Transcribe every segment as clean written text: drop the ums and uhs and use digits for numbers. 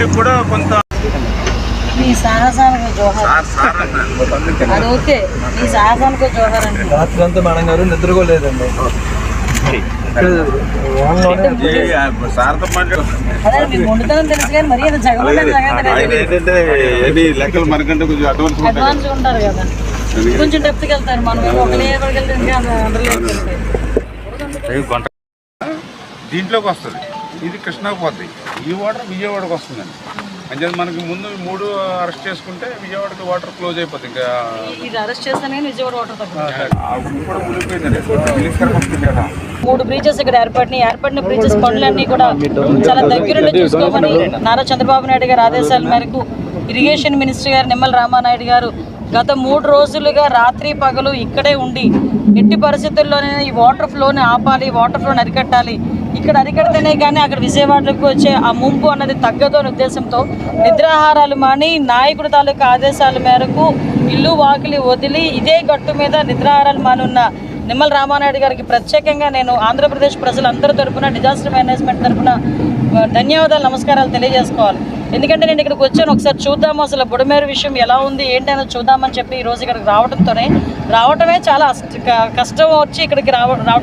Public కూడా కొంత మీ సాహసానికి జోహార్. అది ఓకే, మీ సాహసానికి జోహార్ అండి. రాత్రి అంతా మేడం గారు నిద్రకోలేదండి. అదే మీకు వండుతానని తెలుసు కానీ మరీ అది లెక్కలు మనకంటే కొంచెం అడ్వాన్స్ ఉంటారు కదా, కొంచెం డెప్త్కి వెళ్తారు. మనం ఒక లేబర్కి వెళ్తే ఇంకా అందరిలోకి వెళ్తాయి. దీంట్లోకి వస్తుంది, ఇది కృష్ణాకు పోతుంది, ఈ వాటర్ విజయవాడకు వస్తుందండి. అంటే మనకి ముందు 3 అరెస్ట్ చేసుకుంటే విజయవాడకి వాటర్ క్లోజ్ అయిపోతుంది. ఇంకా ఇది అరెస్ట్ చేస్తానే విజయవాడ వాటర్ తక్కువ. 3 బ్రీచెస్ ఇక్కడ ఏర్పడిన బ్రీచెస్ పనులన్నీ కూడా చాలా దగ్గరుండి చూసుకోమని నారా చంద్రబాబు నాయుడు గారి ఆదేశాల మేరకు ఇరిగేషన్ మినిస్టర్ గారు నిమ్మల రామానాయుడు గారు గత 3 రోజులుగా రాత్రి పగలు ఇక్కడే ఉండి ఎట్టి పరిస్థితుల్లోనే ఈ వాటర్ ఫ్లోని ఆపాలి, వాటర్ ఫ్లోని అరికట్టాలి, ఇక్కడ అరికడితేనే కానీ అక్కడ విజయవాడకు వచ్చే ఆ ముంపు అన్నది తగ్గదు అనే ఉద్దేశంతో నిద్రాహారాలు మాని నాయకుడి తాలూకా ఆదేశాల మేరకు ఇల్లు వాకిలి వదిలి ఇదే గట్టు మీద నిద్రాహారాలు మానున్న నిమ్మల రామానాయుడు గారికి ప్రత్యేకంగా నేను ఆంధ్రప్రదేశ్ ప్రజలందరి తరఫున డిజాస్టర్ మేనేజ్మెంట్ తరఫున ధన్యవాదాలు, నమస్కారాలు తెలియజేసుకోవాలి. ఎందుకంటే నేను ఇక్కడికి వచ్చాను, ఒకసారి చూద్దాము అసలు బుడమేరు విషయం ఎలా ఉంది ఏంటనేది చూద్దామని చెప్పి ఈరోజు ఇక్కడికి రావటమే చాలా కష్టం వచ్చి ఇక్కడికి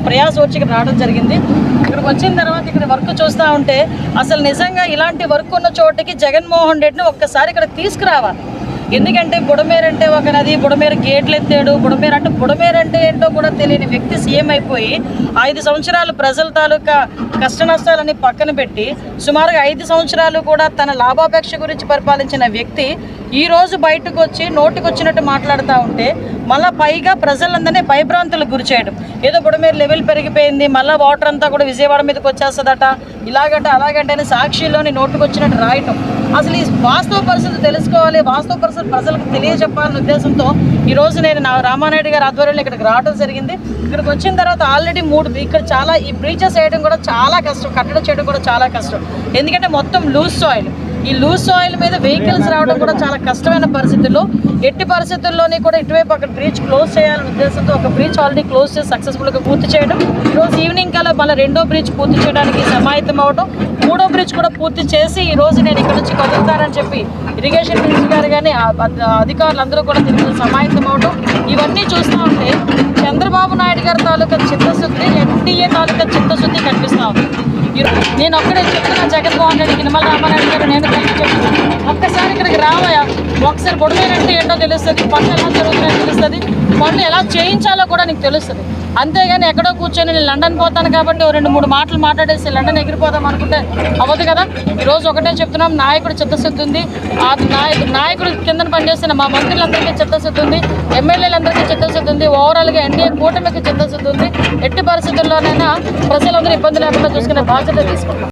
ప్రయాసం వచ్చి ఇక్కడ రావడం జరిగింది. ఇక్కడికి వచ్చిన తర్వాత ఇక్కడ వర్క్ చూస్తూ ఉంటే అసలు నిజంగా ఇలాంటి వర్క్ ఉన్న చోటికి జగన్మోహన్ రెడ్డిని ఒక్కసారి ఇక్కడ తీసుకురావాలి. ఎందుకంటే బుడమేరు అంటే ఒక నది, బుడమేరు గేట్లు ఎత్తాడు, బుడమేరు అంటే ఏంటో కూడా తెలియని వ్యక్తి సీఎం అయిపోయి 5 సంవత్సరాలు ప్రజల తాలూకా కష్ట నష్టాలని పక్కన పెట్టి సుమారుగా 5 సంవత్సరాలు కూడా తన లాభాపేక్ష గురించి పరిపాలించిన వ్యక్తి ఈరోజు బయటకు వచ్చి నోటికొచ్చినట్టు మాట్లాడుతూ ఉంటే మళ్ళీ పైగా ప్రజలందరినీ భయభ్రాంతులకు గురి చేయడం, ఏదో బుడమేరు లెవెల్ పెరిగిపోయింది మళ్ళీ వాటర్ అంతా కూడా విజయవాడ మీదకి వచ్చేస్తుందట, ఇలాగంటే అలాగంటే అని సాక్షిలోని నోటుకొచ్చినట్టు రాయటం. అసలు ఈ వాస్తవ పరిస్థితి తెలుసుకోవాలి, వాస్తవ పరిస్థితి ప్రజలకు తెలియజెప్పాలనే ఉద్దేశంతో ఈరోజు నేను రామానాయుడు గారి ఆధ్వర్యంలో ఇక్కడికి రావడం జరిగింది. ఇక్కడికి వచ్చిన తర్వాత ఆల్రెడీ 3 ఇక్కడ చాలా ఈ బ్రీచెస్ వేయడం కూడా చాలా కష్టం, కట్టడం చేయడం కూడా చాలా కష్టం. ఎందుకంటే మొత్తం లూజ్ సాయిల్, ఈ లూజ్ సాయిల్ మీద వెహికల్స్ రావడం కూడా చాలా కష్టమైన పరిస్థితుల్లో ఎట్టి పరిస్థితుల్లోని కూడా ఇటువైపు అక్కడ బ్రీచ్ క్లోజ్ చేయాలనే ఉద్దేశంతో ఒక బ్రీచ్ ఆల్రెడీ క్లోజ్ చేసి సక్సెస్ఫుల్గా పూర్తి చేయడం, ఈరోజు ఈవినింగ్ కల్లా మళ్ళీ 2వ బ్రీచ్ పూర్తి చేయడానికి సమాయత్తం అవడం, 3వ బ్రిడ్జ్ కూడా పూర్తి చేసి ఈరోజు నేను ఇక్కడ నుంచి కదులుతానని చెప్పి ఇరిగేషన్ మినిస్టర్ గారు కానీ అధికారులందరూ కూడా తిరిగి సమాయత్తం అవడం, ఇవన్నీ చూస్తూ ఉంటే చంద్రబాబు నాయుడు గారి తాలూకా చిత్తశుద్ధి, ఎన్డీఏ తాలూకా చిత్తశుద్ధి కనిపిస్తూ ఉంది. నేను ఒక్కడే చెప్తున్నా, జగన్మోహన్ రెడ్డికి నిమ్మల రామానాయుడు గారు నేను కలిసి చెప్తున్నాను, ఒక్కసారి ఇక్కడికి రావయా, ఒకసారి బుడమేరు అంటే ఏంటో తెలుస్తుంది, పనులు ఎలా జరుగుతున్నాయో తెలుస్తుంది, పనులు ఎలా చేయించాలో కూడా నీకు తెలుస్తుంది. అంతేగాని ఎక్కడో కూర్చొని నేను లండన్ పోతాను కాబట్టి 2-3 మాటలు మాట్లాడేసి లండన్ ఎగిరిపోదాం అనుకుంటే అవ్వదు కదా. ఈరోజు ఒకటే చెప్తున్నాం, నాయకుడు చిత్తశుద్ధి ఉంది, ఆ నాయకుడు కింద పనిచేస్తున్న మా మంత్రులందరికీ చిత్తశుద్ధి ఉంది, ఎమ్మెల్యేలందరికీ చిత్తశుద్ధి ఉంది, ఓవరాల్గా ఎన్డీఏ కూటమికి చిత్తశుద్ధి ఉంది. ఎట్టి పరిస్థితుల్లోనైనా ప్రజలందరూ ఇబ్బంది లేకుండా చూసుకునే బాధ్యత తీసుకుంటాం.